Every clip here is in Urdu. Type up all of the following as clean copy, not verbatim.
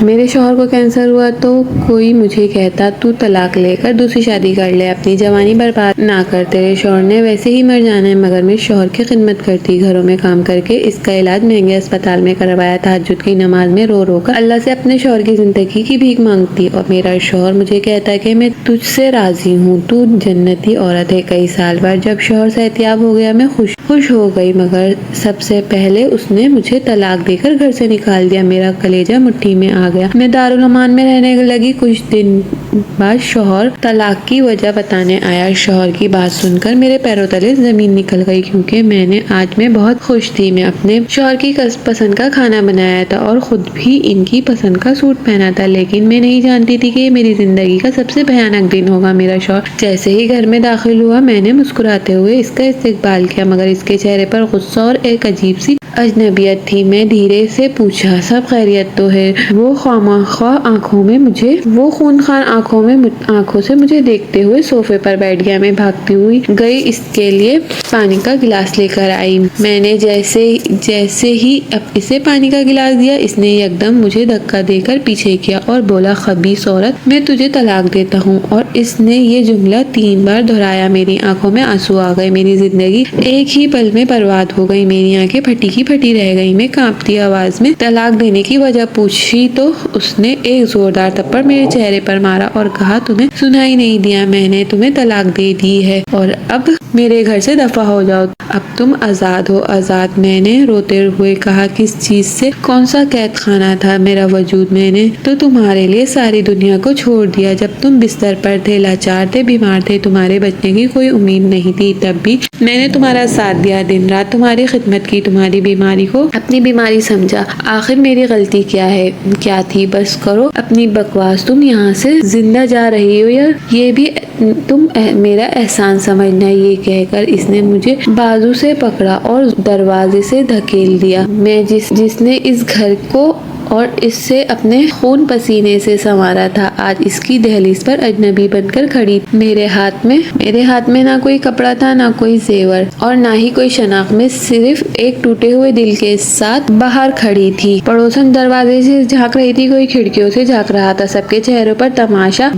میرے شوہر کو کینسر ہوا تو کوئی مجھے کہتا تو طلاق لے کر دوسری شادی کر لے، اپنی جوانی برباد نہ کر، تیرے شوہر نے ویسے ہی مر جانا ہے۔ مگر میں شوہر کی خدمت کرتی، گھروں میں کام کر کے اس کا علاج مہنگے اسپتال میں کروایا، تہجد کی نماز میں رو رو کر اللہ سے اپنے شوہر کی زندگی کی بھیک مانگتی، اور میرا شوہر مجھے کہتا کہ میں تجھ سے راضی ہوں، تو جنتی عورت ہے۔ کئی سال بعد جب شوہر صحتیاب ہو گیا میں خوش ہو گئی، مگر سب سے پہلے اس نے مجھے طلاق دے کر گھر سے نکال دیا۔ میرا کلیجہ مٹھی میں آ گیا، میں دارالامان میں رہنے لگی۔ کچھ دن بعد شوہر طلاق کی وجہ بتانے آیا۔ شوہر کی بات سن کر میرے پیروں تلے زمین نکل گئی، کیونکہ آج میں بہت خوش تھی۔ میں اپنے شوہر کی پسند کا کھانا بنایا تھا اور خود بھی ان کی پسند کا سوٹ پہنا تھا، لیکن میں نہیں جانتی تھی کہ یہ میری زندگی کا سب سے بھیانک دن ہوگا۔ میرا شوہر جیسے ہی گھر میں داخل ہوا، میں نے مسکراتے ہوئے اس کا استقبال کیا، مگر اس کے چہرے پر غصہ اور ایک عجیب سی اجنبیت تھی۔ میں دھیرے سے پوچھا، سب خیریت تو ہے؟ وہ خونخوار آنکھوں سے مجھے دیکھتے ہوئے صوفے پر بیٹھ گیا۔ میں بھاگتی ہوئی گئی، اس کے لیے پانی کا گلاس لے کر آئی۔ میں نے جیسے ہی اسے پانی کا گلاس دیا، اس نے یکدم مجھے دھکا دے کر پیچھے کیا اور بولا، خبیث عورت، میں تجھے طلاق دیتا ہوں۔ اور اس نے یہ جملہ 3 بار دہرایا۔ میری آنکھوں میں آنسو آ گئے، میری زندگی ایک ہی پل میں برباد ہو گئی، میری آنکھیں پھٹی کی پھٹی رہ گئی۔ میں کانپتی آواز میں طلاق دینے کی وجہ پوچھی تو اس نے ایک زوردار تھپڑ میرے چہرے پر مارا اور کہا، تمہیں سنائی نہیں دیا؟ میں نے تمہیں طلاق دے دی ہے اور اب میرے گھر سے دفع ہو جاؤ، اب تم آزاد ہو۔ آزاد؟ میں نے روتے ہوئے کہا، کس چیز سے؟ کون سا قید خانہ تھا میرا وجود؟ میں نے تو تمہارے لیے ساری دنیا کو چھوڑ دیا، جب تم بستر پر تھے، لاچار تھے، بیمار تھے، تمہارے بچنے کی کوئی امید نہیں تھی، تب بھی میں نے تمہارا ساتھ دیا، دن رات تمہاری خدمت کی، تمہاری بیماری کو اپنی بیماری سمجھا۔ آخر میری غلطی کیا تھی؟ بس کرو اپنی بکواس، تم یہاں سے زندہ جا رہی ہو یا یہ بھی تم میرا احسان سمجھنا؟ یہ کہہ کر اس نے مجھے بازو سے پکڑا اور دروازے سے دھکیل دیا۔ میں جس نے اس گھر کو اور اس سے اپنے خون پسینے سے سنوارا تھا، آج اس کی دہلیز پر اجنبی بن کر کھڑی۔ میرے ہاتھ میں نہ کوئی کپڑا تھا، نہ کوئی زیور اور نہ ہی کوئی شناخت، میں صرف ایک ٹوٹے ہوئے دل کے ساتھ باہر کھڑی تھی۔ پڑوسن دروازے سے جھانک رہی تھی، کوئی کھڑکیوں سے جھانک رہا تھا، سب کے چہروں پر تماشا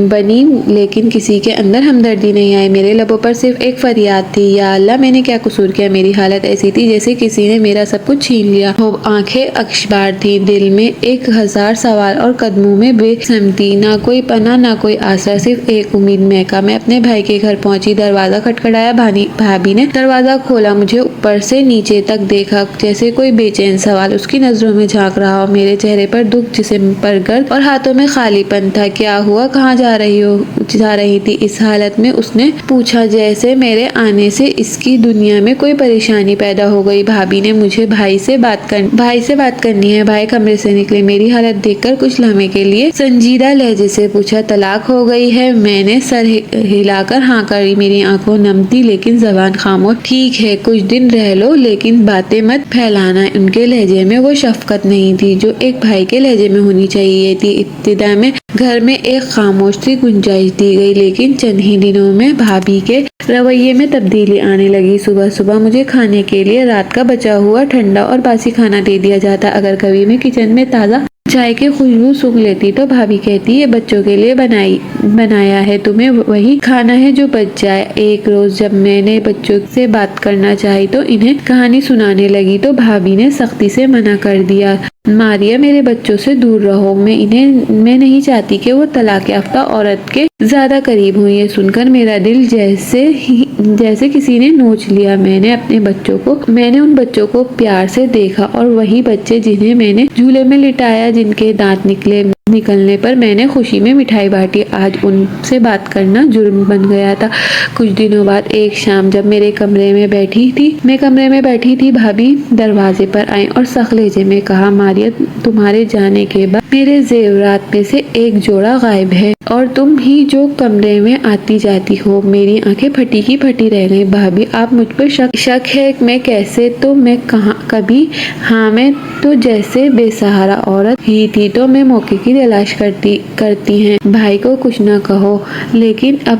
بنی، لیکن کسی کے اندر ہمدردی نہیں آئی۔ میرے لبوں پر صرف ایک فریاد تھی، یا اللہ، میں نے کیا قصور کیا؟ میری حالت ایسی تھی جیسے کسی نے میرا سب کچھ چھین لیا ہو۔ آنکھیں اشکبار تھی، دل میں 1000 سوال اور قدموں میں بے سمتی، نہ کوئی پناہ نہ کوئی آسرا، صرف ایک امید مہکا۔ میں اپنے بھائی کے گھر پہنچی، دروازہ کھٹکھٹایا، بھابی نے دروازہ کھولا، مجھے اوپر سے نیچے تک دیکھا جیسے کوئی بے چین سوال اس کی نظروں میں جھانک رہا ہو۔ میرے چہرے پر دکھ، جسم پر گرد اور ہاتھوں میں خالی پن تھا۔ کیا ہوا؟ کہاں جا رہی تھی؟ اس حالت میں اس نے پوچھا جیسے میرے آنے سے اس کی دنیا میں کوئی پریشانی پیدا ہو گئی۔ بھابی نے مجھے بھائی سے بات کرنی ہے۔ بھائی کمرے سے نکلے، میری حالت دیکھ کر کچھ لمحے کے لیے سنجیدہ لہجے سے پوچھا، طلاق ہو گئی ہے؟ میں نے سر ہلا کر ہاں کری، میری آنکھوں نم تھی لیکن زبان خاموش۔ ٹھیک ہے، کچھ دن رہ لو لیکن باتیں مت پھیلانا۔ ان کے لہجے میں وہ شفقت نہیں تھی جو ایک بھائی کے لہجے میں ہونی چاہیے تھی۔ ابتدا میں گھر میں ایک خاموش سی گنجائش دی گئی، لیکن چند ہی دنوں میں بھابی کے رویے میں تبدیلی آنے لگی۔ صبح مجھے کھانے کے لیے رات کا بچا ہوا ٹھنڈا اور باسی کھانا دے دیا جاتا۔ اگر کبھی میں کچن میں تازہ چائے کی خوشبو سونگھ لیتی تو بھابی کہتی، یہ بچوں کے لیے بنایا ہے، تمہیں وہی کھانا ہے جو بچ جائے۔ ایک روز جب میں نے بچوں سے بات کرنا چاہی تو انہیں کہانی سنانے لگی تو بھابی نے سختی سے منع کر دیا، ماریا، میرے بچوں سے دور رہو، میں نہیں چاہتی کہ وہ طلاق یافتہ عورت کے زیادہ قریب ہوں۔ یہ سن کر میرا دل جیسے کسی نے نوچ لیا۔ میں نے ان بچوں کو پیار سے دیکھا، اور وہی بچے جنہیں میں نے جھولے میں لٹایا، جن کے دانت نکلنے پر میں نے خوشی میں مٹھائی بانٹی، آج ان سے بات کرنا جرم بن گیا تھا۔ کچھ دنوں بعد ایک شام جب میں کمرے میں بیٹھی تھی، بھابی دروازے پر آئیں اور سخت لہجے میں کہا، ماریا، تمہارے جانے کے بعد میرے زیورات میں سے ایک جوڑا غائب ہے اور تم ہی جو کمرے میں آتی جاتی ہو۔ میری آنکھیں پھٹی کی پھٹی رہ گئیں۔ بھابی، آپ مجھ پر شک ہے؟ میں کیسے؟ تو میں کبھی ہاں، میں تو جیسے بے سہارا عورت ہی تھی، تو میں موقع کی تلاش کرتی ہیں۔ بھائی کو کچھ نہ کہو، لیکن اب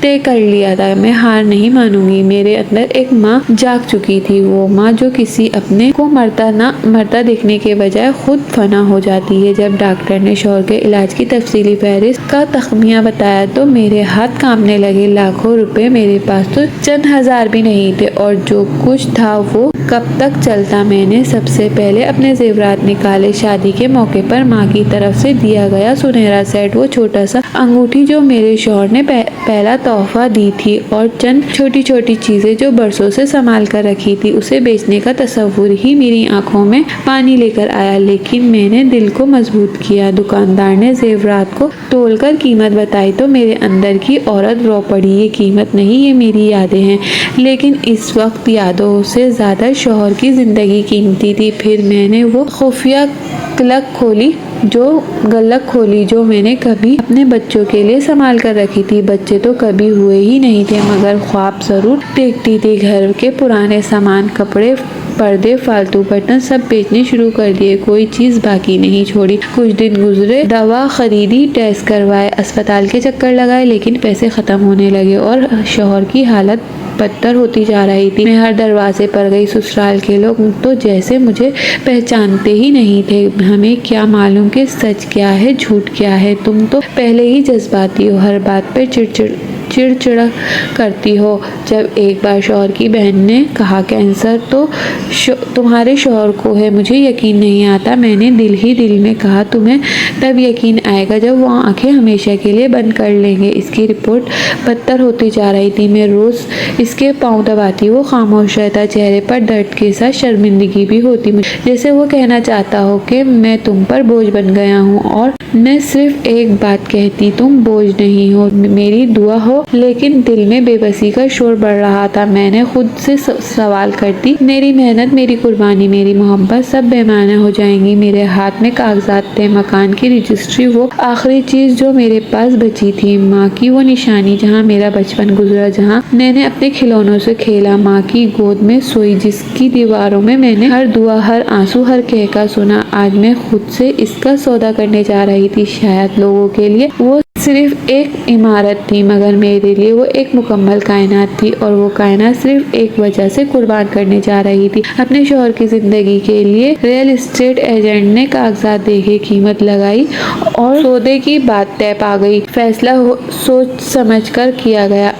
طے کر لیا تھا، میں ہار نہیں مانوں گی۔ میرے اندر ایک ماں جاگ چکی تھی، وہ ماں جو کسی اپنے کو مرتا دیکھنے کے بجائے خود فنا ہو جاتی ہے۔ جب ڈاکٹر نے شوہر کے علاج کی تفصیلی فہرست کا تخمینہ بتایا تو میرے ہاتھ کانپنے لگے۔ لاکھوں روپے میرے پاس تو چند ہزار بھی نہیں تھے، اور جو کچھ تھا وہ کب تک چلتا۔ میں نے سب سے پہلے اپنے زیورات نکالے۔ شادی کے موقع پر ماں کی طرف سے دیا گیا سنہرا سیٹ، وہ چھوٹا سا انگوٹھی جو میرے شوہر نے پہلا تحفہ دی تھی، اور چند چھوٹی چھوٹی چیزیں جو برسوں سے سنبھال کر رکھی تھی، اسے بیچنے کا تصور ہی میری آنکھوں میں پانی لے کر آیا۔ لیکن میں نے دل کو مضبوط کیا۔ دکاندار نے زیورات کو تول کر قیمت بتائی تو میرے اندر کی عورت رو پڑی۔ یہ قیمت نہیں، یہ میری یادیں ہیں۔ لیکن اس وقت یادوں سے زیادہ شوہر کی زندگی قیمتی تھی۔ پھر میں نے وہ خفیہ غلق کھولی جو میں نے کبھی اپنے بچوں کے لیے سنبھال کر رکھی تھی۔ بچے تو کبھی ہوئے ہی نہیں تھے، مگر خواب ضرور دیکھتی تھی۔ گھر کے پرانے سامان، کپڑے، پردے، فالتو برتن سب بیچنے شروع کر دیے، کوئی چیز باقی نہیں چھوڑی۔ کچھ دن گزرے، دوا خریدی، ٹیسٹ کروائے، اسپتال کے چکر لگائے، لیکن پیسے ختم ہونے لگے اور شوہر کی حالت بدتر ہوتی جا رہی تھی۔ میں ہر دروازے پر گئی، سسرال کے لوگ تو جیسے مجھے پہچانتے ہی نہیں تھے۔ ہمیں کیا معلوم کہ سچ کیا ہے، جھوٹ کیا ہے؟ تم تو پہلے ہی جذباتی ہو، ہر بات پہ چڑچڑ کرتی ہو۔ جب ایک بار شوہر کی بہن نے کہا کینسر تو تمہارے شوہر کو ہے، مجھے یقین نہیں آتا۔ میں نے دل ہی دل میں کہا تمہیں تب یقین آئے گا جب وہ آنکھیں ہمیشہ کے لیے بند کر لیں گے۔ اس کی رپورٹ بدتر ہوتی جا رہی تھی۔ میں روز اس کے پاؤں دباتی، وہ خاموش رہتا، چہرے پر درد کے ساتھ شرمندگی بھی ہوتی، جیسے وہ کہنا چاہتا ہو کہ میں تم پر بوجھ بن گیا ہوں۔ اور میں صرف ایک بات کہتی، تم بوجھ نہیں ہو، میری دعا ہو۔ لیکن دل میں بے بسی کا شور بڑھ رہا تھا۔ میں نے خود سے سوال کرتی، میری محنت، میری قربانی، میری محبت سب بے معنی ہو جائیں گی؟ میرے ہاتھ میں کاغذات تھے، مکان کی رجسٹری، وہ آخری چیز جو میرے پاس بچی تھی، ماں کی وہ نشانی جہاں میرا بچپن گزرا، جہاں میں نے اپنے کھلونوں سے کھیلا، ماں کی گود میں سوئی، جس کی دیواروں میں نے ہر دعا، ہر آنسو، ہر کہکا سنا۔ آج میں خود سے اس کا سودا کرنے جا رہی تھی۔ شاید لوگوں کے لیے وہ صرف ایک عمارت تھی، مگر میرے لیے وہ ایک مکمل کائنات تھی، اور وہ کائنات صرف ایک وجہ سے قربان کرنے جا رہی تھی، اپنے شوہر کی زندگی کے لیے۔ ریئل اسٹیٹ ایجنٹ نے کاغذات دیکھے، قیمت لگائی اور سودے کی بات طے پا گئی۔ فیصلہ سوچ سمجھ کر کیا گیا۔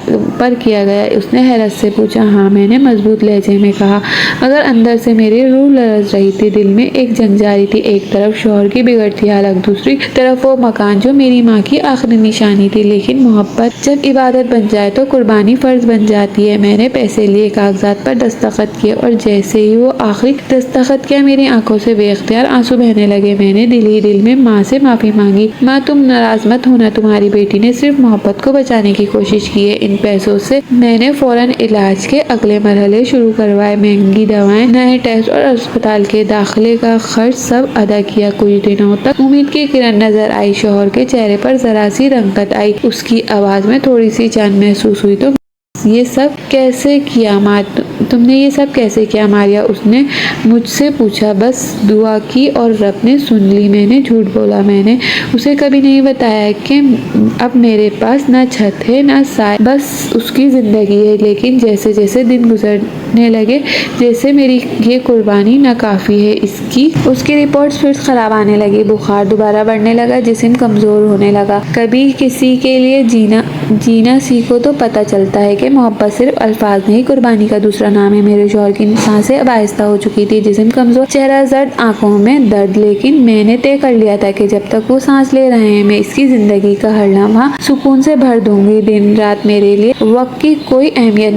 اس نے حیرت سے پوچھا۔ ہاں، میں نے مضبوط لہجے میں کہا، مگر اندر سے میری روح لرز رہی تھی۔ دل میں ایک جنگ جاری تھی، ایک طرف شوہر کی بگڑتی حالت، دوسری طرف وہ مکان جو میری ماں کی آخری نشانی تھی۔ لیکن محبت جب عبادت بن جائے تو قربانی فرض بن جاتی ہے۔ میں نے پیسے لیے، کاغذات پر دستخط کیے، اور جیسے ہی وہ آخری دستخط کیا، میری آنکھوں سے بے اختیار آنسو بہنے لگے۔ میں نے دل ہی دل میں ماں سے معافی مانگی۔ ماں، تم ناراض مت ہونا، تمہاری بیٹی نے صرف محبت کو بچانے کی کوشش کی ہے۔ ان پیسوں سے میں نے فوراً علاج کے اگلے مرحلے شروع کروائے، مہنگی دوائیں، نئے ٹیسٹ اور اسپتال کے داخلے کا خرچ سب ادا کیا۔ کچھ دنوں تک امید کی کرن نظر آئی، شوہر کے چہرے پر ذرا سی رنگت آئی، اس کی آواز میں تھوڑی سی جان محسوس ہوئی۔ تو یہ سب کیسے کیا ماں؟ تم نے یہ سب کیسے کیا ماریا؟ اس نے مجھ سے پوچھا۔ بس دعا کی اور رب نے سن لی، میں نے جھوٹ بولا۔ میں نے اسے کبھی نہیں بتایا کہ اب میرے پاس نہ چھت ہے، نہ سائے، بس اس کی زندگی ہے۔ لیکن جیسے جیسے دن گزرنے لگے، جیسے میری یہ قربانی ناکافی ہے، اس کی رپورٹس پھر خراب آنے لگی، بخار دوبارہ بڑھنے لگا، جسم کمزور ہونے لگا۔ کبھی کسی کے لیے جینا سیکھو تو پتہ چلتا ہے کہ محبت صرف الفاظ نہیں، قربانی کا دوسرا نام ہے۔ میرے شوہر کی سانسیں اب آہستہ ہو چکی تھی، جسم کمزور، چہرہ زرد، آنکھوں میں درد۔ لیکن میں نے طے کر لیا تھا کہ جب تک وہ سانس لے رہے ہیں، میں اس کی زندگی کا ہر لمحہ سکون سے بھر دوں گی۔ دن رات میرے لیے وقت کی کوئی اہمیت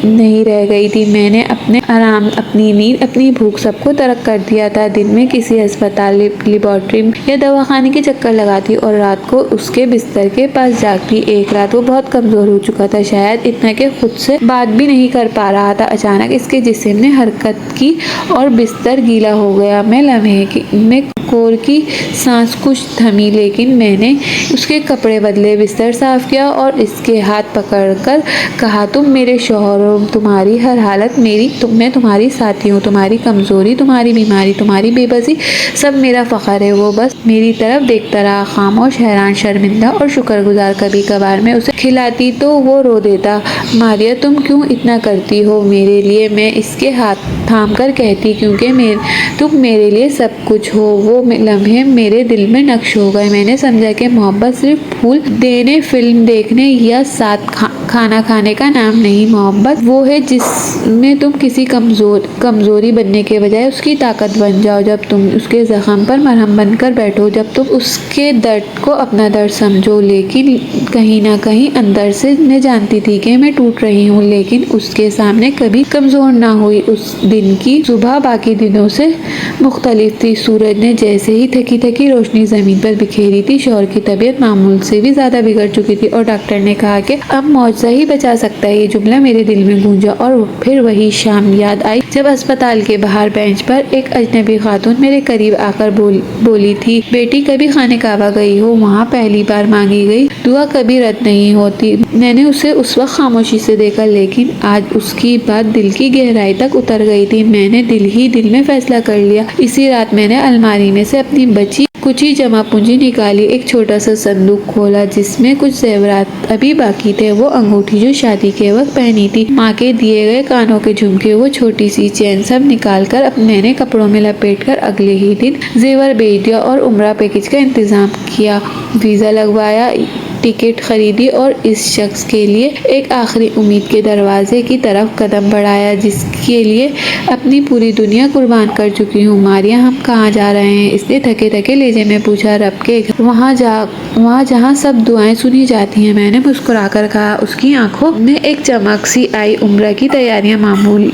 نہیں رہ گئی تھی۔ میں نے اپنے آرام، اپنی نیند، اپنی بھوک سب کو ترک کر دیا تھا۔ دن میں کسی اسپتال، لیبارٹری یا دواخانے کے چکر لگاتی اور رات کو اس کے بستر کے پاس جاگتی۔ ایک رات وہ بہت کمزور ہو چکا تھا، شاید اتنا کہ خود سے بات بھی نہیں کر پا رہا تھا۔ اچانک اس کے جسم نے حرکت کی اور بستر گیلا ہو گیا۔ میں لمحے میں کور کی سانس کچھ تھمی، لیکن میں نے اس کے کپڑے بدلے، بستر صاف کیا اور اس کے ہاتھ پکڑ کر کہا، تم میرے شوہر ہو، تمہاری ہر حالت میں تمہاری ساتھی ہوں، تمہاری کمزوری، تمہاری بیماری، تمہاری بے بسی سب میرا فخر ہے۔ وہ بس میری طرف دیکھتا رہا، خاموش، حیران، شرمندہ اور شکر گزار۔ کبھی کبھار میں اسے کھلاتی تو وہ رو دیتا۔ ماریا تم کیوں اتنا کرتی ہو میرے لیے؟ میں اس کے ہاتھ تھام کر کہتی، کیونکہ تم میرے لیے سب کچھ ہو۔ وہ لمحے میرے دل میں نقش ہو گئے۔ میں نے سمجھا کہ محبت صرف پھول دینے، فلم دیکھنے یا ساتھ کھانا کھانے کا نام نہیں۔ محبت وہ ہے جس میں تم کسی کمزوری بننے کے بجائے اس کی طاقت بن جاؤ، جب تم اس کے زخم پر مرہم بن کر بیٹھو، جب تم اس کے درد کو اپنا درد سمجھو۔ لیکن کہیں نہ کہیں اندر سے میں جانتی تھی کہ میں ٹوٹ رہی ہوں، لیکن اس کے سامنے کبھی کمزور نہ ہوئی۔ اس دن کی صبح باقی دنوں سے مختلف تھی۔ سورج نے جیسے ہی تھکی تھکی روشنی زمین پر بکھیری تھی، شوہر کی طبیعت معمول سے بھی زیادہ بگڑ چکی تھی اور ڈاکٹر نے کہا کہ اب معجزہ ہی بچا سکتا ہے۔ یہ جملہ میرے دل میں گونجا اور پھر وہی شام یاد آئی جب اسپتال کے باہر بینچ پر ایک اجنبی خاتون میرے قریب آ کر بولی تھی، بیٹی کبھی خانہ کعبہ گئی ہو؟ وہاں پہلی بار مانگی گئی دعا کبھی رد نہیں ہوتی۔ میں نے اسے اس وقت خاموشی سے دیکھا، لیکن آج اس کی بات دل کی گہرائی تک اتر گئی تھی۔ میں نے دل میں فیصلہ کر لیا۔ اسی رات میں نے الماری میں سے اپنی بچی کچھ ہی جمع پونجی نکالی، ایک چھوٹا سا صندوق کھولا جس میں کچھ زیورات ابھی باقی تھے، وہ انگوٹھی جو شادی کے وقت پہنی تھی، ماں کے دیے گئے کانوں کے جھمکے، وہ چھوٹی سی چین، سب نکال کر میں نے کپڑوں میں لپیٹ کر اگلے ہی دن زیور بھیج دیا اور عمرہ پیکج کا انتظام کیا، ویزا لگوایا، ٹکٹ خریدی اور اس شخص کے لیے ایک آخری امید کے دروازے کی طرف قدم بڑھایا جس کے لیے اپنی پوری دنیا قربان کر چکی ہوں۔ ماریا ہم کہاں جا رہے ہیں؟ اس نے تھکے تھکے لہجے میں پوچھا۔ رب کے گھر، وہاں جہاں سب دعائیں سنی جاتی ہیں، میں نے مسکرا کر کہا۔ اس کی آنکھوں میں ایک چمک سی آئی۔ عمرہ کی تیاریاں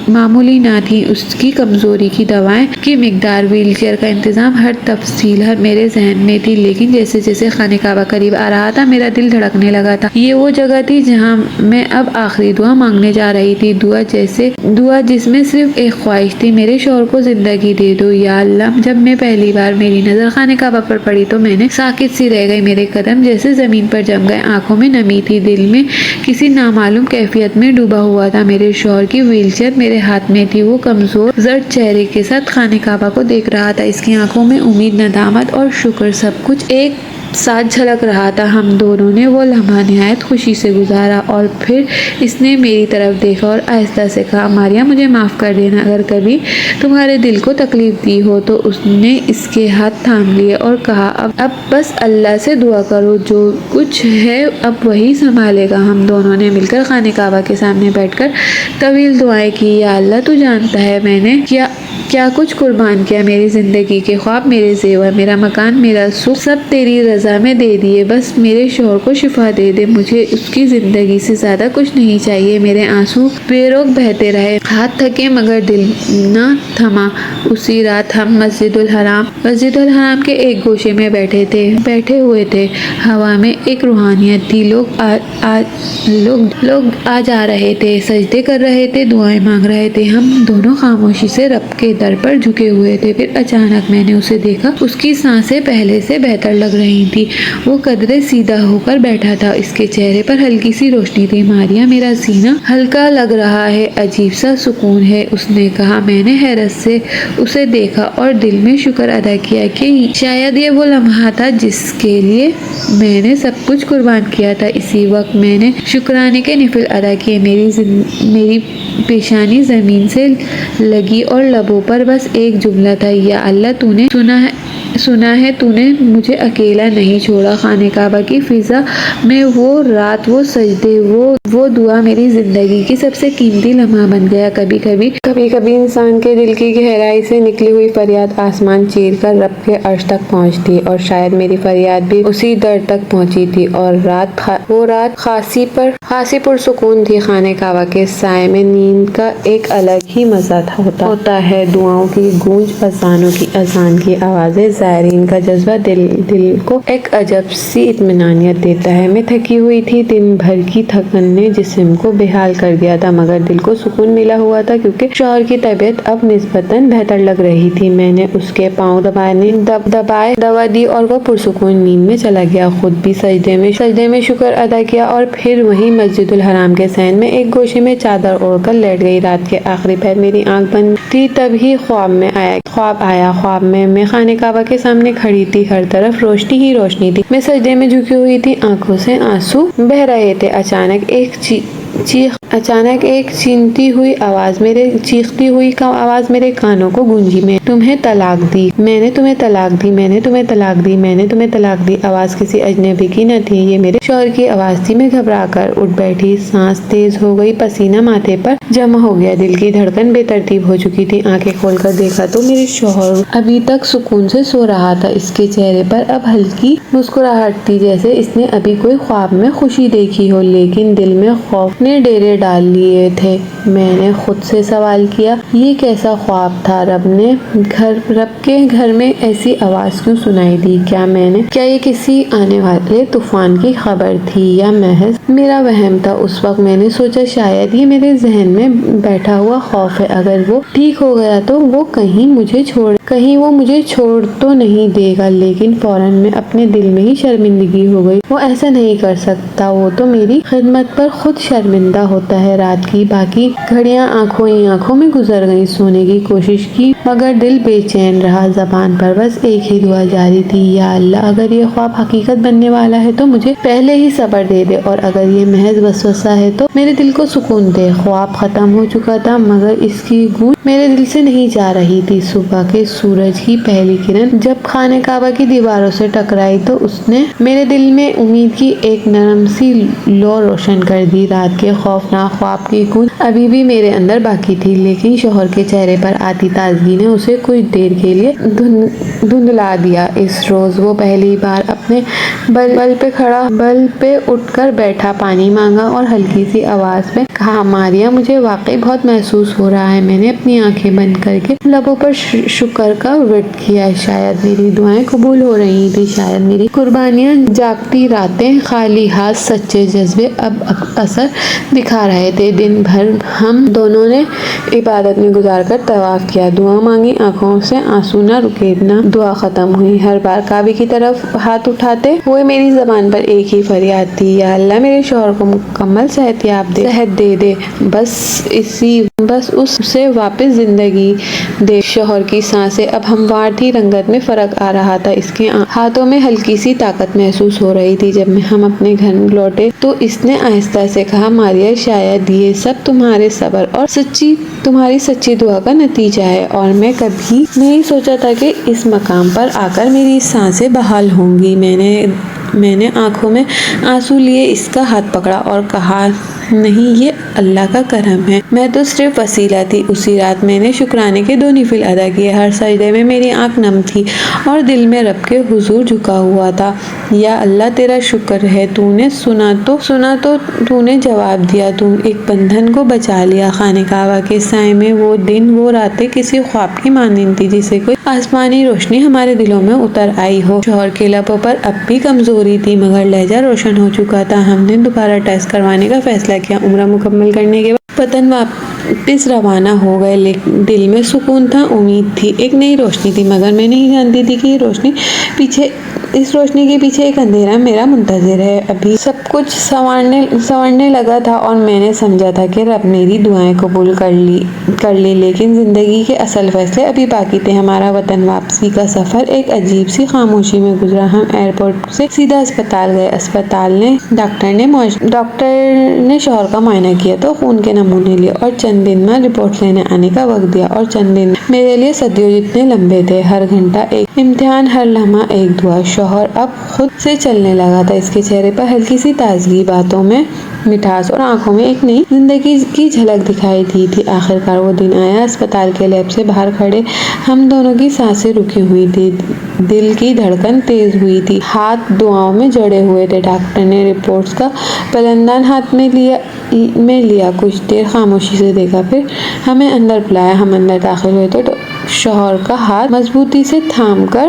معمولی نہ تھی، اس کی کمزوری کی دوائیں کی مقدار، ویل چیئر کا انتظام، ہر تفصیل میرے ذہن میں تھی، لیکن جیسے جیسے خانہ کعبہ قریب آ رہا تھا میرا دل دھڑکنے لگا تھا۔ یہ وہ جگہ تھی جہاں میں اب آخری دعا مانگنے جا رہی تھی، دعا جس میں صرف ایک خواہش تھی، میرے شوہر کو زندگی دے دو یا اللہ۔ جب میں پہلی بار میری نظر خانہ کعبہ پر پڑی تو میں نے ساکت سی رہ گئی، میرے قدم جیسے زمین پر جم گئے، آنکھوں میں نمی تھی، دل میں کسی نامعلوم کیفیت میں ڈوبا ہوا تھا۔ میرے شوہر کی ویل چیئر میرے ہاتھ میں تھی، وہ کمزور زرد چہرے کے ساتھ خانہ کعبہ کو دیکھ رہا تھا، اس کی آنکھوں میں امید، ندامت اور شکر سب کچھ ایک ساتھ جھلک رہا تھا۔ ہم دونوں نے وہ لمحہ نہایت خوشی سے گزارا اور پھر اس نے میری طرف دیکھا اور آہستہ سے کہا، ماریا مجھے معاف کر دینا، اگر کبھی تمہارے دل کو تکلیف دی ہو تو۔ اس نے اس کے ہاتھ تھام لیے اور کہا، اب بس اللہ سے دعا کرو، جو کچھ ہے اب وہی سنبھالے گا۔ ہم دونوں نے مل کر خانہ کعبہ کے سامنے بیٹھ کر طویل دعائیں کی۔ یا اللہ تو جانتا ہے میں نے کیا کچھ قربان کیا، میری زندگی کے خواب، میرے زیور، میرا مکان، میرا سکھ، سب تیری رضا میں دے دیے، بس میرے شوہر کو شفا دے دے، مجھے اس کی زندگی سے زیادہ کچھ نہیں چاہیے۔ میرے آنسو بے روک بہتے رہے، ہاتھ تھکے مگر دل نہ تھما۔ اسی رات ہم مسجد الحرام کے ایک گوشے میں بیٹھے ہوئے تھے، ہوا میں ایک روحانیت تھی، لوگ آ جا رہے تھے، سجدے کر رہے تھے، دعائیں مانگ رہے تھے، ہم دونوں خاموشی سے رب کے در پر جھکے ہوئے تھے۔ پھر اچانک میں نے اسے دیکھا، اس کی سانسیں پہلے سے بہتر لگ رہی تھی، وہ قدرے سیدھا ہو کر بیٹھا تھا، اس کے چہرے پر ہلکی سی روشنی تھی۔ ماریا میرا سینہ ہلکا لگ رہا ہے، عجیب سا سکون ہے، اس نے کہا۔ میں نے حیرت سے اسے دیکھا اور دل میں شکر ادا کیا کہ شاید یہ وہ لمحہ تھا جس کے لیے میں نے سب کچھ قربان کیا تھا۔ اسی وقت میں نے شکرانے کے نفل ادا کیے، میری پیشانی زمین سے لگی اور لبوں پر بس ایک جملہ تھا، یا اللہ تو نے سنا ہے، تو نے مجھے اکیلا نہیں چھوڑا۔ خانہ کعبہ کی فضا میں وہ رات، وہ سجدے، وہ دعا میری زندگی کی سب سے قیمتی لمحہ بن گیا۔ کبھی کبھی انسان کے دل کی گہرائی سے نکلی ہوئی فریاد آسمان چیر کر رب کے عرش تک پہنچتی، اور شاید میری فریاد بھی اسی در تک پہنچی تھی، اور وہ رات خاصی پرسکون تھی۔ خانہ کعبہ کے سائے میں نیند کا ایک الگ ہی مزہ ہوتا ہے، دعاؤں کی گونج، اذان کی آوازیں زائرین کا جذبہ دل کو ایک عجب سی اطمینانیت دیتا ہے۔ میں تھکی ہوئی تھی، دن بھر کی تھکن نے جسم کو بے حال کر دیا تھا، مگر دل کو سکون ملا ہوا تھا کیونکہ شوہر کی طبیعت اب نسبتاً بہتر لگ رہی تھی۔ میں نے اس کے پاؤں دبائے دوا دی اور وہ پرسکون نیند میں چلا گیا۔ خود بھی سجدے میں شکر ادا کیا اور پھر وہیں مسجد الحرام کے صحن میں ایک گوشے میں چادر اوڑھ کر لیٹ گئی۔ رات کے آخری پہر میری آنکھ بند تھی، تب ہی خواب آیا۔ خواب میں خانہ کعبہ کے سامنے کھڑی تھی، ہر طرف روشنی ہی روشنی تھی۔ میں سجدے میں جھکی ہوئی تھی، آنکھوں سے آنسو بہہ رہے تھے۔ اچانک ایک چیختی ہوئی آواز میرے کانوں کو گونجی، میں تمہیں طلاق دی، میں نے تمہیں طلاق دی، میں نے تمہیں طلاق دی، میں نے تمہیں طلاق دی۔ آواز کسی اجنبی کی نہ تھی، یہ میرے شوہر کی آواز تھی۔ میں گھبرا کر اٹھ بیٹھی، سانس تیز ہو گئی، پسینہ ماتھے پر جمع ہو گیا، دل کی دھڑکن بے ترتیب ہو چکی تھی۔ آنکھیں کھول کر دیکھا تو میرے شوہر ابھی تک سکون سے سو رہا تھا۔ اس کے چہرے پر اب ہلکی مسکراہٹ تھی، جیسے اس نے ابھی کوئی خواب میں خوشی دیکھی ہو، لیکن دل میں خوف نے ڈیرے ڈال لیے تھے۔ میں نے خود سے سوال کیا، یہ کیسا خواب تھا؟ رب کے گھر میں ایسی آواز کیوں سنائی دی؟ کیا یہ کسی آنے والے طوفان کی خبر تھی یا محض میرا وہم تھا؟ اس وقت میں نے سوچا شاید یہ میرے ذہن میں بیٹھا ہوا خوف ہے، اگر وہ ٹھیک ہو گیا تو وہ کہیں وہ مجھے چھوڑ تو نہیں دے گا، لیکن فوراً میں اپنے دل میں ہی شرمندگی ہو گئی۔ وہ ایسا نہیں کر سکتا، وہ تو میری خدمت پر خود شرمندہ ہوتا ہے۔ رات کی باقی گھڑیاں آنکھوں میں گزر گئیں، سونے کی کوشش کی مگر دل بے چین رہا، زبان پر بس ایک ہی دعا جاری تھی، یا اللہ اگر یہ خواب حقیقت بننے والا ہے تو مجھے پہلے ہی صبر دے دے، اور اگر یہ محض وسوسہ ہے تو میرے دل کو سکون دے۔ خواب ختم ہو چکا تھا مگر اس کی گونج میرے دل سے نہیں جا رہی تھی۔ صبح کے سورج کی پہلی کرن جب خانہ کعبہ کی دیواروں سے ٹکرائی تو اس نے میرے دل میں امید کی ایک نرم سی لو روشن کر دی۔ رات کے خوفناک خواب کی گونج ابھی بھی میرے اندر باقی تھی، لیکن شوہر کے چہرے پر آتی تازگی نے اسے کچھ دیر کے لیے دھندلا دیا۔ اس روز وہ پہلی بار اپنے بل پہ اٹھ کر بیٹھا، پانی مانگا اور ہلکی سی آواز میں کہا، ماریا مجھے واقعی بہت محسوس ہو رہا ہے۔ میں نے اپنی آنکھیں بند کر کے لبوں پر شکر کا ورد کیا۔ شاید میری دعائیں قبول ہو رہی تھی، شاید میری قربانیاں جاگتی راتیں، خالی ہاتھ، سچے جذبے اب اثر دکھا رہے تھے۔ دن بھر ہم دونوں نے عبادت میں گزار کر طواف کیا، دعا مانگی، آنکھوں سے آنسو نہ رکے، نہ دعا ختم ہوئی۔ ہر بار کعبے کی طرف ہاتھ اٹھاتے ہوئے میری زبان پر ایک ہی فریاد تھی، یا اللہ میرے شوہر کو مکمل صحت دے دے، بس اس سے واپس زندگی دے۔ شوہر کی سانسیں اب ہموار تھی، رنگت میں فرق آ رہا تھا، اس کے ہاتھوں میں ہلکی سی طاقت محسوس ہو رہی تھی۔ جب ہم اپنے گھر لوٹے تو اس نے آہستہ سے کہا، ماریا شاید یہ سب تمہارے صبر اور تمہاری سچی دعا کا نتیجہ ہے، اور میں کبھی نہیں سوچا تھا کہ اس مقام پر آ کر میری سانسیں بحال ہوں گی۔ میں نے آنکھوں میں آنسو لیے اس کا ہاتھ پکڑا اور کہا، نہیں یہ اللہ کا کرم ہے، میں تو صرف وسیلہ تھی۔ اسی رات میں نے شکرانے کے 2 نفل ادا کیے، ہر سجدے میں میری آنکھ نم تھی اور دل میں رب کے حضور جھکا ہوا تھا۔ یا اللہ تیرا شکر ہے، تو نے سنا تو نے جواب دیا، تو ایک بندھن کو بچا لیا۔ خانہ کعبہ کے سائے میں وہ دن، وہ راتیں کسی خواب کی مانند تھی، جسے کوئی آسمانی روشنی ہمارے دلوں میں اتر آئی ہو۔ شوہر کے لبوں پر اب بھی کمزوری تھی مگر لہجہ روشن ہو چکا تھا۔ ہم نے دوبارہ ٹیسٹ کروانے کا فیصلہ کیا۔ عمرہ مکمل کرنے کے بعد وطن واپس روانہ ہو گئے، لیکن دل میں سکون تھا، امید تھی، ایک نئی روشنی تھی، مگر میں نہیں جانتی تھی کہ اس روشنی کے پیچھے ایک اندھیرا میرا منتظر ہے۔ ابھی سب کچھ سنورنے لگا تھا اور میں نے سمجھا تھا کہ رب میری دعائیں قبول کر لی، لیکن زندگی کے اصل فیصلے ابھی باقی تھے۔ ہمارا وطن واپسی کا سفر ایک عجیب سی خاموشی میں گزرا۔ ہم ایئرپورٹ سے سیدھا اسپتال گئے۔ ڈاکٹر نے شوہر کا معائنہ کیا تو خون کے نمونے لیے اور چند دن میں رپورٹ لینے آنے کا وقت دیا، اور چند دن میرے لیے صدیوں جتنے لمبے تھے۔ ہر گھنٹہ ایک امتحان، ہر لمحہ ایک دعا۔ شوہر اب خود سے چلنے لگا تھا، اس کے چہرے پر ہلکی سی تازگی، باتوں میں مٹھاس اور آنکھوں میں ایک نئی زندگی کی جھلک دکھائی دی تھی۔ آخرکار وہ دن آیا، اسپتال کے لیب سے باہر کھڑے ہم دونوں کی سانسیں رکی ہوئی تھی، دل کی دھڑکن تیز ہوئی تھی، ہاتھ دعاؤں میں جڑے ہوئے تھے۔ ڈاکٹر نے رپورٹس کا پلندان ہاتھ میں لیا، کچھ دیر خاموشی سے دیکھا، پھر ہمیں اندر بلایا۔ ہم اندر داخل ہوئے تو شوہر کا ہاتھ مضبوطی سے تھام کر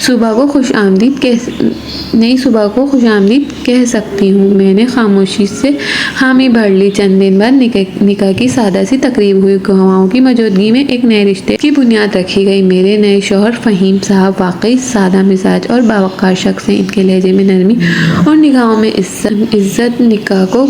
صبح کو خوش آمدید کہہ سکتی ہوں۔ میں نے خاموشی سے حامی بھر لی۔ چند دن بعد نکاح کی سادہ سی تقریب ہوئی۔ گواہوں کی موجودگی میں ایک نئے رشتے کی بنیاد رکھی گئی۔ میرے نئے شوہر فہیم صاحب واقعی سادہ مزاج اور باوقار شخص ہیں۔ ان کے لہجے میں نرمی اور نگاہوں میں عزت۔ نکاح کو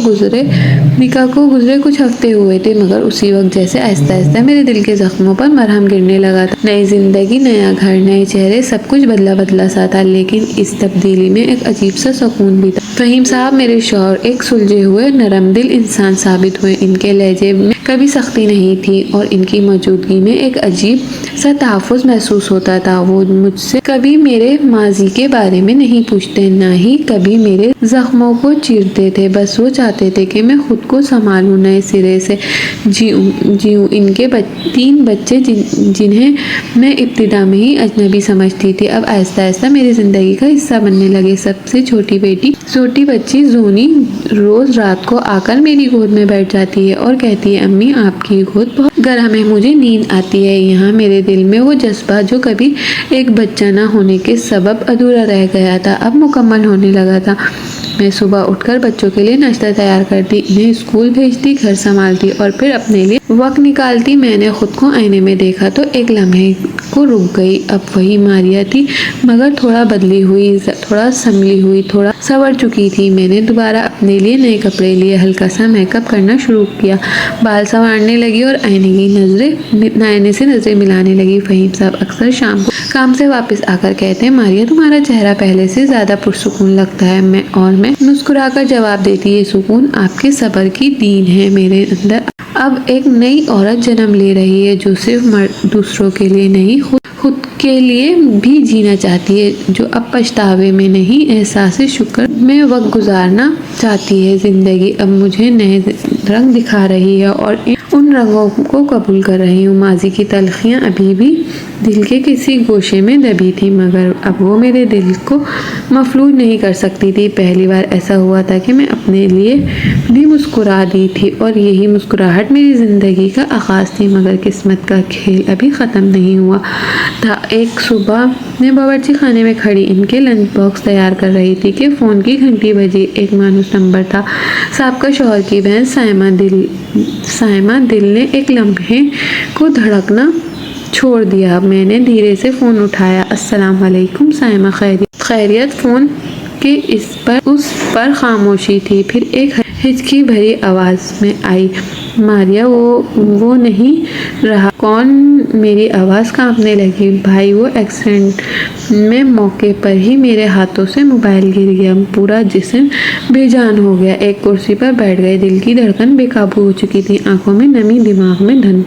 گزرے کچھ ہفتے ہوئے تھے، مگر اسی وقت جیسے آہستہ آہستہ میرے دل کے زخموں پر مرہم گرنے لگا تھا۔ نئی زندگی، نیا گھر، نئے چہرے، سب کچھ بدلا سا تھا، لیکن اس تبدیلی میں ایک عجیب سا سکون بھی تھا۔ فہیم صاحب میرے شوہر ایک سلجھے ہوئے نرم دل انسان ثابت ہوئے۔ ان کے لہجے میں کبھی سختی نہیں تھی اور ان کی موجودگی میں ایک عجیب سا تحفظ محسوس ہوتا تھا۔ وہ مجھ سے کبھی میرے ماضی کے بارے میں نہیں پوچھتے، نہ ہی کبھی میرے زخموں کو چیرتے تھے۔ بس وہ چاہتے تھے کہ میں خود کو سنبھالوں، نئے سرے سے جیوں۔ ان کے 3 بچے جنہیں میں ابتدا میں ہی اجنبی سمجھتی تھی، اب آہستہ آہستہ میری زندگی کا حصہ بننے لگے۔ سب سے چھوٹی بچی زونی روز رات کو آ کر میری گود میں بیٹھ جاتی ہے اور کہتی ہے، امی آپ کی گود بہت گرم ہے، مجھے نیند آتی ہے۔ یہاں میرے دل میں وہ جذبہ جو کبھی ایک بچہ نہ ہونے کے سبب ادھورا رہ گیا تھا، اب مکمل ہونے لگا تھا۔ میں صبح اٹھ کر بچوں کے لیے ناشتہ تیار کرتی، انہیں اسکول بھیجتی، گھر سنبھالتی اور پھر اپنے لیے وقت نکالتی۔ میں نے خود کو آئینے میں دیکھا تو ایک لمحے کو رک گئی۔ اب وہی ماریا تھی، مگر تھوڑا بدلی ہوئی، تھوڑا سنبھلی ہوئی، تھوڑا سنور چکی تھی۔ میں نے دوبارہ اپنے لیے نئے کپڑے لیے، ہلکا سا میک اپ کرنا شروع کیا، بال سنوارنے لگی اور آئینے سے نظریں ملانے لگی۔ فہیم صاحب اکثر شام کو کام سے واپس آ کر کہتے ہیں، ماریا تمہارا چہرہ پہلے سے زیادہ پرسکون لگتا ہے۔ میں مسکرا کر جواب دیتی، یہ سکون آپ کے صبر کی دین ہے۔ میرے اندر اب ایک نئی عورت جنم لے رہی ہے، جو صرف دوسروں کے لیے نہیں، خود کے لیے بھی جینا چاہتی ہے، جو اب پچھتاوے میں نہیں، احساس شکر میں وقت گزارنا چاہتی ہے۔ زندگی اب مجھے نئے رنگ دکھا رہی ہے اور ان رنگوں کو قبول کر رہی ہوں۔ ماضی کی تلخیاں ابھی بھی دل کے کسی گوشے میں دبی تھی، مگر اب وہ میرے دل کو مفلوج نہیں کر سکتی تھی۔ پہلی بار ایسا ہوا تھا کہ میں اپنے لیے بھی مسکرا دی تھی، اور یہی مسکراہٹ میری زندگی کا آغاز تھی، مگر قسمت کا کھیل ابھی ختم نہیں ہوا تھا۔ ایک صبح میں باورچی خانے میں کھڑی ان کے لنچ باکس تیار کر رہی تھی کہ فون کی گھنٹی بجی۔ ایک مانوس نمبر تھا، سابقہ شوہر کی بہن سائمہ۔ دل نے ایک لمحے کو دھڑکنا چھوڑ دیا۔ میں نے دھیرے سے فون اٹھایا۔ السلام علیکم سائمہ، خیریت؟ فون کے اس پر خاموشی تھی، پھر ایک ہچکی بھری آواز میں آئی، ماریا وہ نہیں رہا۔ کون؟ میری آواز کانپنے لگی۔ بھائی، وہ ایکسیڈنٹ میں موقع پر ہی میرے ہاتھوں سے موبائل گر گیا، پورا جسم بے جان ہو گیا۔ ایک کرسی پر بیٹھ گئے، دل کی دھڑکن بے قابو ہو چکی تھی، آنکھوں میں نمی، دماغ میں دھن،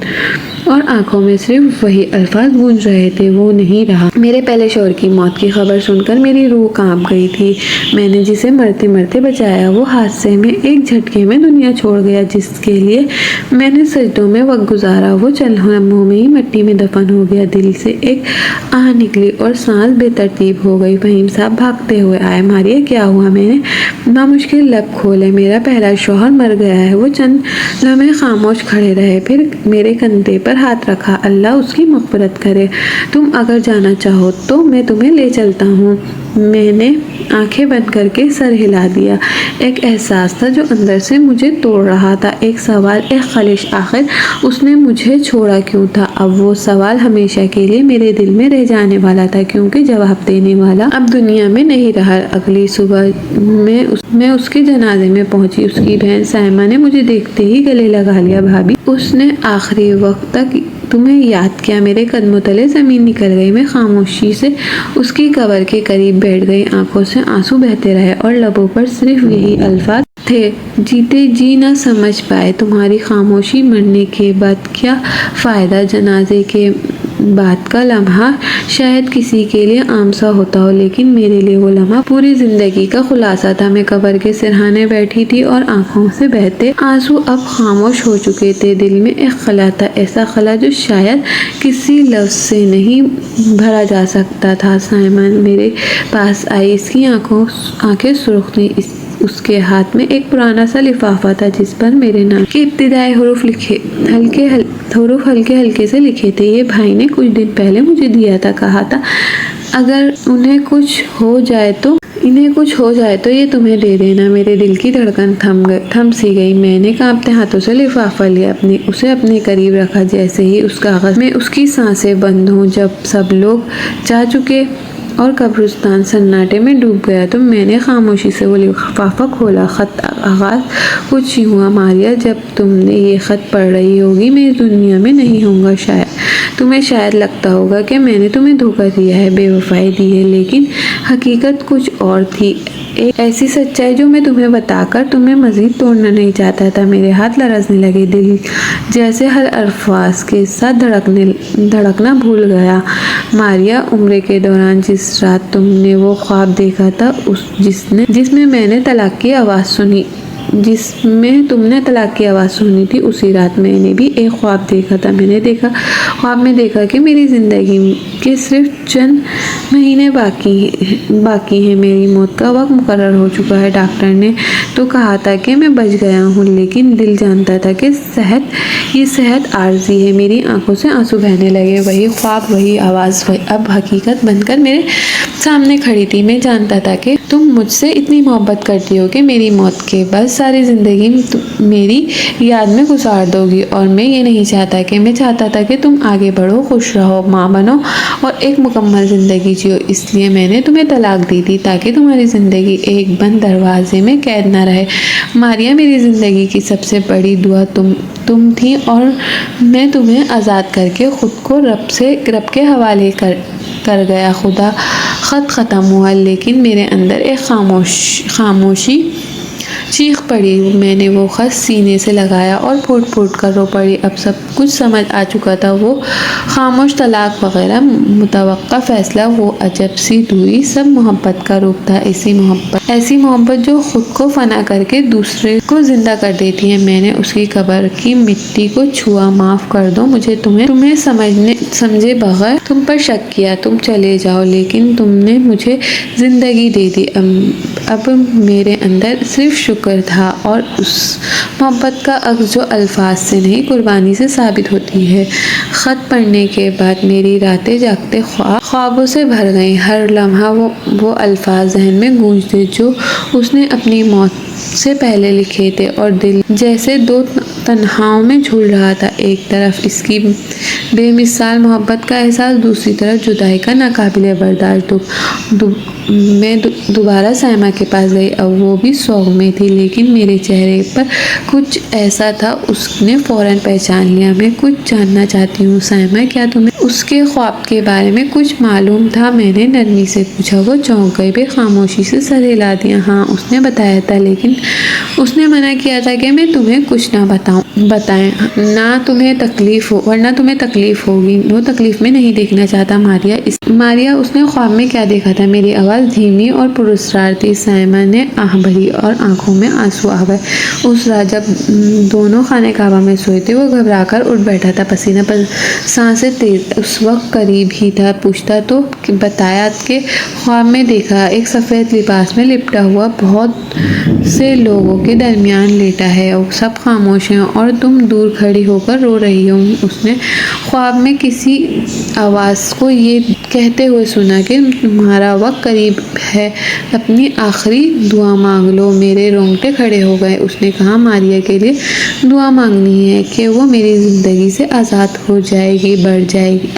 اور آنکھوں میں صرف وہی الفاظ گونج رہے تھے، وہ نہیں رہا۔ میرے پہلے شوہر کی موت کی خبر سن کر میری روح کانپ گئی تھی۔ میں نے جسے مرتے مرتے بچایا، وہ حادثے میں ایک جھٹکے میں دنیا چھوڑ گیا۔ جس کے لیے میں نے سجدوں میں وقت گزارا، وہ چند لمحوں میں ہی مٹی میں دفن ہو گیا۔ دل سے ایک آہ نکلی اور سانس بے ترتیب ہو گئی۔ فہیم صاحب بھاگتے ہوئے آئے۔ ماریا، کیا ہوا؟ میں نے نامشکل لب کھولے۔ میرا پہلا شوہر مر گیا ہے۔ وہ چند لمحے خاموش کھڑے رہے، پھر میرے کندھے پر ہاتھ رکھا۔ اللہ اس کی مغفرت کرے۔ تم اگر جانا چاہو تو میں تمہیں لے چلتا ہوں۔ میں نے آنکھیں بند کر کے سر ہلا دیا۔ ایک احساس تھا جو اندر سے مجھے توڑ رہا تھا، ایک سوال، ایک خلش، آخر اس نے مجھے چھوڑا کیوں تھا؟ اب وہ سوال ہمیشہ کے لیے میرے دل میں رہ جانے والا تھا، کیونکہ جواب دینے والا اب دنیا میں نہیں رہا۔ اگلی صبح میں اس کے جنازے میں پہنچی۔ اس کی بہن سائمہ نے مجھے دیکھتے ہی گلے لگا لیا۔ بھابھی، اس نے آخری وقت تک تمہیں یاد کیا؟ میرے قدموں تلے زمین نکل گئی۔ میں خاموشی سے اس کی قبر کے قریب بیٹھ گئی۔ آنکھوں سے آنسو بہتے رہے اور لبوں پر صرف یہی الفاظ تھے، جیتے جی نہ سمجھ پائے تمہاری خاموشی، مرنے کے بعد کیا فائدہ؟ جنازے کے بعد کا لمحہ شاید کسی کے لیے عام سا ہوتا ہو، لیکن میرے لیے وہ لمحہ پوری زندگی کا خلاصہ تھا۔ میں قبر کے سرہانے بیٹھی تھی اور آنکھوں سے بہتے آنسو اب خاموش ہو چکے تھے۔ دل میں ایک خلا تھا، ایسا خلا جو شاید کسی لفظ سے نہیں بھرا جا سکتا تھا۔ سائمہ میرے پاس آئی، اس کی آنکھیں سرخ تھیں، اس کے ہاتھ میں ایک پرانا سا لفافہ تھا جس پر میرے نام کے ابتدائی حروف ہلکے ہلکے سے لکھے تھے۔ یہ بھائی نے کچھ دن پہلے مجھے دیا تھا، کہا تھا اگر انہیں کچھ ہو جائے تو یہ تمہیں دے دینا۔ میرے دل کی دھڑکن تھم سی گئی۔ میں نے کانپتے ہاتھوں سے لفافہ لیا، اسے اپنے قریب رکھا۔ جیسے ہی اس کاغذ میں اس کی سانسیں بند ہوں، جب سب لوگ جا چکے اور قبرستان سناٹے میں ڈوب گیا تو میں نے خاموشی سے وہ لفافہ کھولا۔ خط آغاز کچھ یوں ہوا: ماریا، جب تم نے یہ خط پڑھ رہی ہوگی میں اس دنیا میں نہیں ہوں گا۔ تمہیں شاید لگتا ہوگا کہ میں نے تمہیں دھوکہ دیا ہے، بے وفائی دی ہے، لیکن حقیقت کچھ اور تھی، ایک ایسی سچائی جو میں تمہیں بتا کر تمہیں مزید توڑنا نہیں چاہتا تھا۔ میرے ہاتھ لرزنے لگے، دل جیسے ہر الفاظ کے ساتھ دھڑکنا بھول گیا۔ ماریا، عمرے کے دوران جس رات تم نے وہ خواب دیکھا تھا جس میں نے طلاق کی آواز سنی تھی، اسی رات میں نے بھی ایک خواب دیکھا تھا۔ خواب میں دیکھا کہ میری زندگی کے صرف چند مہینے باقی ہیں، میری موت کا وقت مقرر ہو چکا ہے۔ ڈاکٹر نے تو کہا تھا کہ میں بچ گیا ہوں، لیکن دل جانتا تھا کہ یہ صحت عارضی ہے۔ میری آنکھوں سے آنسو بہنے لگے۔ وہی خواب، وہی آواز اب حقیقت بن کر میرے سامنے کھڑی تھی۔ میں جانتا تھا کہ تم مجھ سے اتنی محبت کرتی ہو کہ میری موت کے بعد ساری زندگی میری یاد میں گزار دو گی، اور میں یہ نہیں چاہتا میں چاہتا تھا کہ تم آگے بڑھو، خوش رہو، ماں بنو اور ایک مکمل زندگی جیو۔ اس لیے میں نے تمہیں طلاق دی تھی تاکہ تمہاری زندگی ایک بند دروازے میں قید نہ رہے۔ ماریا، میری زندگی کی سب سے بڑی دعا تم تھی، اور میں تمہیں آزاد کر کے خود کو رب کے حوالے کر گیا۔ خط ختم ہوا، لیکن میرے اندر ایک خاموشی چیخ پڑی۔ میں نے وہ خط سینے سے لگایا اور پھوٹ پھوٹ کر رو پڑی۔ اب سب کچھ سمجھ آ چکا تھا، وہ خاموش طلاق وغیرہ متوقع فیصلہ، وہ عجب سی دوری، سب محبت کا روپ تھا۔ ایسی محبت جو خود کو فنا کر کے دوسرے کو زندہ کر دیتی ہے۔ میں نے اس کی قبر کی مٹی کو چھوا۔ معاف کر دو مجھے، تمہیں سمجھے بغیر تم پر شک کیا۔ تم چلے جاؤ، لیکن تم نے مجھے زندگی دے دی۔ اب میرے اندر صرف شکر تھا، اور اس محبت کا عکس جو الفاظ سے نہیں قربانی سے ثابت ہوتی ہے۔ خط پڑھنے کے بعد میری راتیں جاگتے خوابوں سے بھر گئیں۔ ہر لمحہ وہ الفاظ ذہن میں گونجتے جو اس نے اپنی موت سے پہلے لکھے تھے، اور دل جیسے دو تنہاؤں میں جھول رہا تھا۔ ایک طرف اس کی بے مثال محبت کا احساس، دوسری طرف جدائی کا ناقابل برداشت دکھ۔ میں دوبارہ سائمہ کے پاس گئی۔ اب وہ بھی سوگ میں تھی، لیکن میرے چہرے پر کچھ ایسا تھا اس نے فوراً پہچان لیا۔ میں کچھ جاننا چاہتی ہوں سائمہ، کیا تمہیں اس کے خواب کے بارے میں کچھ معلوم تھا؟ میں نے نرمی سے پوچھا۔ وہ چونک گئی، پھر خاموشی سے سر ہلا دیا۔ ہاں، اس نے بتایا تھا، لیکن اس نے منع کیا تھا کہ میں تمہیں کچھ نہ بتائیں، ورنہ تمہیں تکلیف ہوگی۔ وہ تکلیف میں نہیں دیکھنا چاہتا ماریا، اس نے خواب میں کیا دیکھا تھا؟ میری آواز دھیمی اور پراسرار تھی۔ سائمہ نے آہ بھری اور آنکھوں میں آنسو آ گئے۔ اس رات جب دونوں خانہ کعبہ میں سوئے تھے، وہ گھبرا کر اٹھ بیٹھا تھا، پسینہ سانسیں تیز۔ اس وقت قریب ہی تھا، پوچھتا تو بتایا کہ خواب میں دیکھا ایک سفید لباس میں لپٹا ہوا بہت سے لوگوں کے درمیان لیٹا ہے، سب خاموش ہیں اور تم دور کھڑی ہو کر رو رہی ہو۔ اس نے خواب میں کسی آواز کو یہ کہتے ہوئے سنا کہ تمہارا وقت قریب ہے، اپنی آخری دعا مانگ لو۔ میرے رونگٹے کھڑے ہو گئے۔ اس نے کہا ماریا کے لیے دعا مانگنی ہے کہ وہ میری زندگی سے آزاد ہو جائے گی،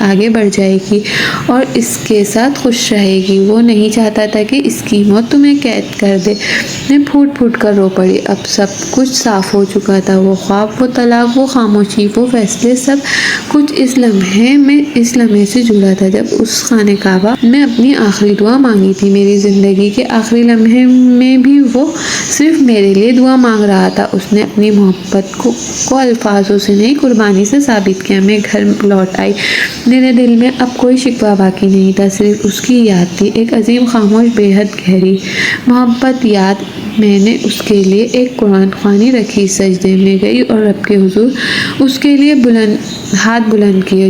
آگے بڑھ جائے گی اور اس کے ساتھ خوش رہے گی۔ وہ نہیں چاہتا تھا کہ اس کی موت تمہیں قید کر دے۔ میں پھوٹ پھوٹ کر رو پڑی۔ اب سب کچھ صاف ہو چکا تھا، وہ خواب، وہ طلاق، وہ خاموشی، وہ فیصلے، سب کچھ اس لمحے سے جڑا تھا جب اس خانہ کعبہ میں اپنی آخری دعا مانگی تھی۔ میری زندگی کے آخری لمحے میں بھی وہ صرف میرے لیے دعا مانگ رہا تھا۔ اس نے اپنی محبت کو الفاظوں سے نہیں قربانی سے ثابت کیا۔ میں گھر لوٹ آئی، میرے دل میں اب کوئی شکوہ باقی نہیں تھا، صرف اس کی یاد تھی، ایک عظیم، خاموش، بے حد گہری محبت یاد۔ میں نے اس کے لیے ایک قرآن خوانی رکھی، سجدے میں گئی اور رب کے حضور اس کے لیے ہاتھ بلند کیے۔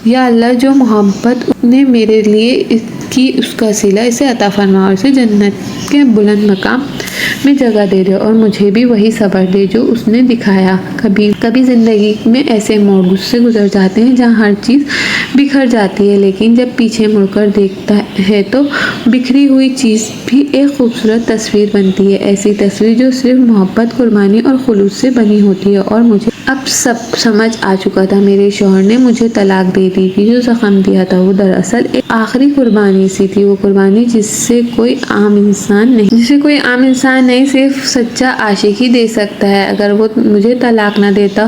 یا اللہ، جو محبت نے میرے لیے کی اس کا صلہ اسے عطا فرما اور اسے جنت کے بلند مقام میں جگہ دے دے اور مجھے بھی وہی صبر دے جو اس نے دکھایا۔ کبھی زندگی میں ایسے موڑ سے گزر جاتے ہیں جہاں ہر چیز بکھر جاتی ہے، لیکن جب پیچھے مڑ کر دیکھتا ہے تو بکھری ہوئی چیز بھی ایک خوبصورت تصویر بنتی ہے، ایسی تصویر جو صرف محبت، قربانی اور خلوص سے بنی ہوتی ہے۔ اور مجھے اب سب سمجھ آ چکا تھا، میرے شوہر نے مجھے طلاق دے دی تھی، جو زخم دیا تھا وہ دراصل ایک آخری قربانی سی تھی، وہ قربانی جسے کوئی عام انسان نہیں صرف سچا عاشق ہی دے سکتا ہے۔ اگر وہ مجھے طلاق نہ دیتا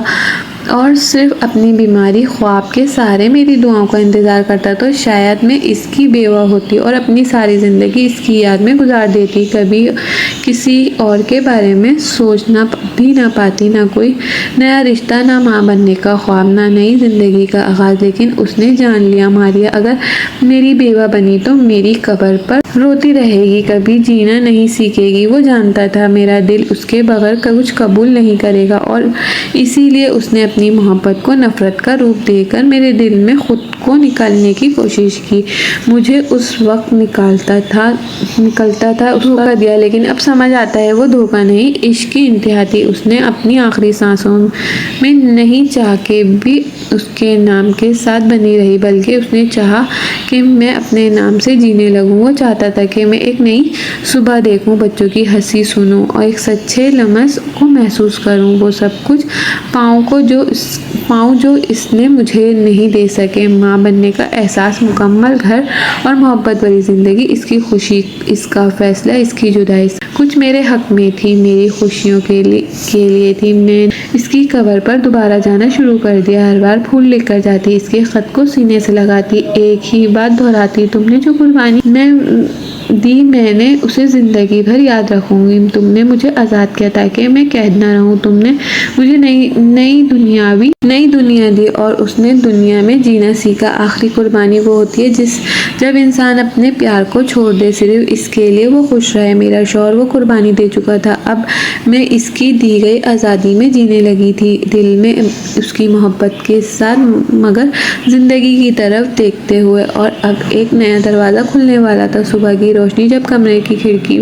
اور صرف اپنی بیماری خواب کے سہارے میری دعاؤں کا انتظار کرتا تو شاید میں اس کی بیوہ ہوتی اور اپنی ساری زندگی اس کی یاد میں گزار دیتی، کبھی کسی اور کے بارے میں سوچنا بھی نہ پاتی، نہ کوئی نیا رشتہ، نہ ماں بننے کا خواب، نہ نئی زندگی کا آغاز۔ لیکن اس نے جان لیا ماریا اگر میری بیوہ بنی تو میری قبر پر روتی رہے گی، کبھی جینا نہیں سیکھے گی۔ وہ جانتا تھا میرا دل اس کے بغیر کچھ قبول نہیں کرے گا، اور اسی لیے اس نے اپنی محبت کو نفرت کا روپ دے کر میرے دل میں خود کو نکالنے کی کوشش کی۔ مجھے اس وقت نکلتا تھا دھوکہ دیا، لیکن اب سمجھ آتا ہے وہ دھوکہ نہیں، عشق کی انتہا تھی۔ اس نے اپنی آخری سانسوں میں نہیں چاہ کے بھی اس کے نام کے ساتھ بنی رہی، بلکہ اس نے چاہا کہ میں اپنے نام سے جینے لگوں۔ وہ چاہتا تھا کہ میں ایک نئی صبح دیکھوں، بچوں کی ہنسی سنوں اور ایک سچے لمس کو محسوس کروں، وہ سب کچھ پاؤں جو اس نے مجھے نہیں دے سکے۔ ماں بننے کا احساس، مکمل گھر اور محبت بھری زندگی، اس کی خوشی، اس کا فیصلہ، اس کی جدائی، کچھ میرے حق میں تھی، میری خوشیوں کے لیے تھی۔ میں اس کی قبر پر دوبارہ جانا شروع کر دیا، ہر بار پھول لے کر جاتی، اس کے خط کو سینے سے لگاتی، ایک ہی بات دہراتی، تم نے جو قربانی دی میں نے اسے زندگی بھر یاد رکھوں گی۔ تم نے مجھے آزاد کیا تاکہ میں قید نہ رہوں، تم نے مجھے نئی دنیا دی اور اس نے دنیا میں جینا سیکھا۔ آخری قربانی وہ ہوتی ہے جب انسان اپنے پیار کو چھوڑ دے صرف اس کے لیے وہ خوش رہے۔ میرا شوہر وہ قربانی دے چکا تھا، اب میں اس کی دی گئی آزادی میں جینے لگی تھی، دل میں اس کی محبت کے ساتھ، مگر زندگی کی طرف دیکھتے ہوئے۔ اور اب ایک نیا دروازہ کھلنے والا تھا۔ صبح کی روشنی جب کمرے کی کھڑکی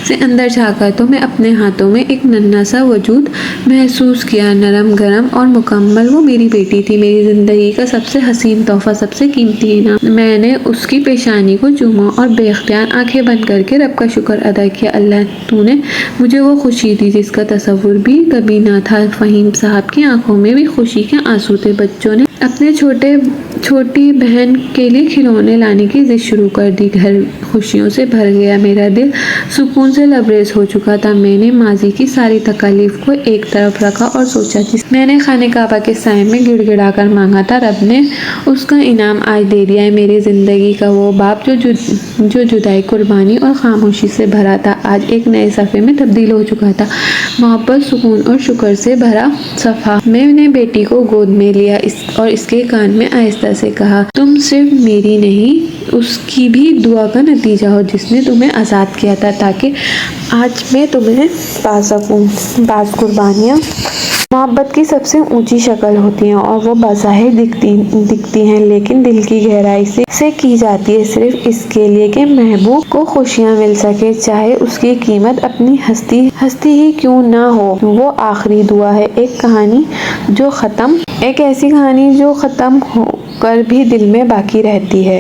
سے اندر جھانکا تو میں اپنے ہاتھوں میں ایک ننھا سا وجود محسوس کیا، نرم، گرم اور مکمل۔ وہ میری بیٹی تھی، میری زندگی کا سب سے حسین تحفہ، سب سے قیمتی انعام۔ میں نے اس کی پیشانی کو چوما اور بے اختیار آنکھیں بند کر کے رب کا شکر ادا کیا، اللہ تو نے مجھے وہ خوشی دی جس کا تصور بھی کبھی نہ تھا۔ فہیم صاحب کی آنکھوں میں بھی خوشی کے آنسو تھے۔ بچوں نے اپنے چھوٹی بہن کے لیے کھلونے لانے کی ضد شروع کر دی، گھر خوشیوں سے بھر گیا، میرا دل سکون سے لبریز ہو چکا تھا۔ میں نے ماضی کی ساری تکالیف کو ایک طرف رکھا اور سوچا جس میں نے خانہ کعبہ کے سائے میں گڑ گڑا کر مانگا تھا، رب نے اس کا انعام آج دے دیا ہے۔ میری زندگی کا وہ باب جو جدائی، قربانی اور خاموشی سے بھرا تھا، آج ایک نئے صفحے میں تبدیل ہو چکا تھا، محبت، سکون اور شکر سے بھرا صفحہ۔ میں نے بیٹی کو گود میں لیا اور اس کے کان میں آہستہ سے کہا، تم صرف میری نہیں اس کی بھی دعا کا نتیجہ ہو جس نے تمہیں آزاد کیا تھا تاکہ آج میں تمہیں پا سکوں۔ بعض قربانیاں محبت کی سب سے اونچی شکل ہوتی ہیں اور وہ بظاہر دکھتی ہیں، لیکن دل کی گہرائی سے کی جاتی ہے، صرف اس کے لیے کہ محبوب کو خوشیاں مل سکے، چاہے اس کی قیمت اپنی ہستی ہی کیوں نہ ہو۔ وہ آخری دعا ہے، ایک ایسی کہانی جو ختم ہو کر بھی دل میں باقی رہتی ہے۔